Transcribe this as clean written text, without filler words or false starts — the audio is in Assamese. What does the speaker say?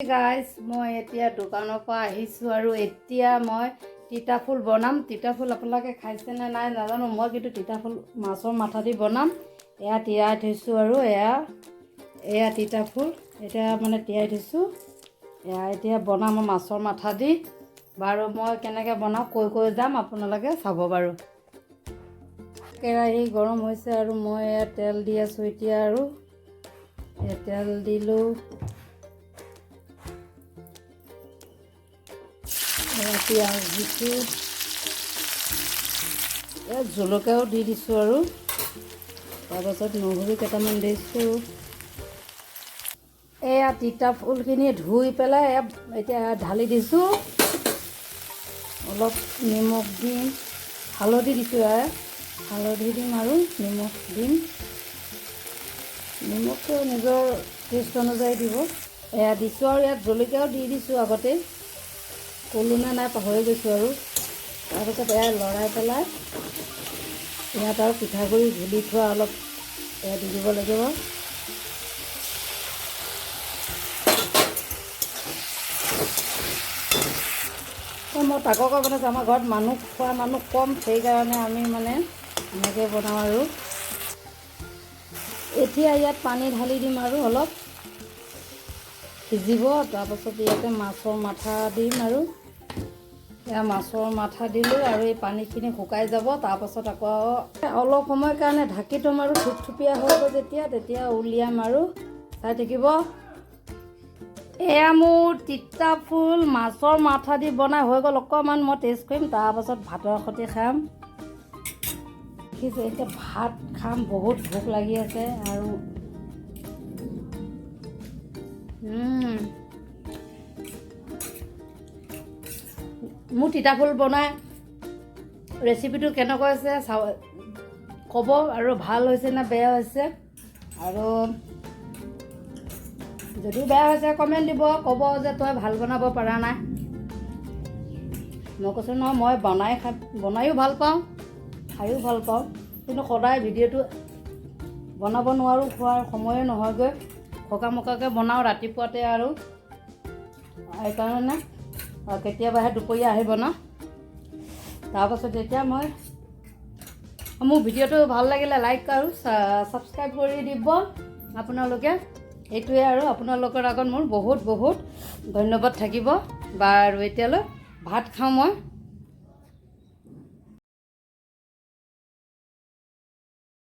গাইজ মই এতিয়া দোকানৰ পৰা আহিছোঁ আৰু এতিয়া মই তিতা ফুল বনাম। তিতা ফুল আপোনালোকে খাইছেনে নাই নাজানো, মই কিন্তু তিতা ফুল মাছৰ মাথা দি বনাম। এয়া তিয়াই থৈছোঁ আৰু এয়া তিতা ফুল এতিয়া মানে তিয়াই থৈছোঁ। এয়া এতিয়া বনাম মাছৰ মাথা দি। বাৰু মই কেনেকৈ বনাওঁ কৈ যাম, আপোনালোকে চাব বাৰু। কেৰাহী গৰম হৈছে আৰু মই এয়া তেল দি আছোঁ এতিয়া আৰু তেল দিলোঁ। পিঁয়াজ দিছোঁ, জলকীয়াও দি দিছোঁ আৰু তাৰপাছত নহৰু কেইটামান দিছোঁ। এয়া তিতা ফুলখিনি ধুই পেলাই এতিয়া ঢালি দিছোঁ। অলপ নিমখ দিম, হালধি দিছোঁ, হালধি দিম আৰু নিমখ দিম। নিমখটো নিজৰ টেষ্ট অনুযায়ী দিব। এয়া দিছোঁ আৰু ইয়াত জলকীয়াও দি দিছোঁ আগতে, ক'লো নে নাই পাহৰি গৈছোঁ আৰু। তাৰপিছত এয়া লৰাই পেলাই ইয়াত আৰু পিঠাগুড়ি ঘুলি থোৱা অলপ এয়া দি দিব লাগিব। মই তাককৈ বনাইছোঁ, আমাৰ ঘৰত খোৱা মানুহ কম, সেইকাৰণে আমি মানে এনেকৈ বনাওঁ আৰু। এতিয়া ইয়াত পানী ঢালি দিম আৰু অলপ সিজিব। তাৰপাছত ইয়াতে মাছৰ মাথা দিম আৰু এয়া মাছৰ মাথা দিলোঁ আৰু এই পানীখিনি শুকাই যাব। তাৰপাছত আকৌ অলপ সময়ৰ কাৰণে ঢাকি থ'ম আৰু থুপথুপীয়া হ'ব তেতিয়া উলিয়াম আৰু চাই থাকিব। এয়া মোৰ তিতা ফুল মাছৰ মাথা দি বনাই হৈ গ'ল। অকণমান মই টেষ্ট কৰিম, তাৰপাছত ভাতৰ সৈতে খাম। এতিয়া ভাত খাম, বহুত ভোক লাগি আছে আৰু মোৰ তিতা ফুল বনাই ৰেচিপিটো কেনেকুৱা হৈছে ক'ব, আৰু ভাল হৈছে নে বেয়া হৈছে, আৰু যদি বেয়া হৈছে কমেণ্ট দিব, ক'ব যে তই ভাল বনাব পৰা নাই। মই কৈছোঁ নহয়, মই বনায়ো ভাল পাওঁ, খায়ো ভাল পাওঁ, কিন্তু সদায় ভিডিঅ'টো বনাব নোৱাৰোঁ, খোৱাৰ সময়ে নহয়গৈ। সকামকাকৈ বনাওঁ ৰাতিপুৱাতে আৰু সেইকাৰণে কেতিয়াবাহে দুপৰীয়া আহি বনাওঁ। তাৰপাছত এতিয়া মোৰ ভিডিঅ'টো ভাল লাগিলে লাইক আৰু ছাবস্ক্ৰাইব কৰি দিব আপোনালোকে। এইটোৱে আৰু আপোনালোকৰ আগত মোৰ বহুত বহুত ধন্যবাদ থাকিব। বাৰু এতিয়ালৈ ভাত খাওঁ মই।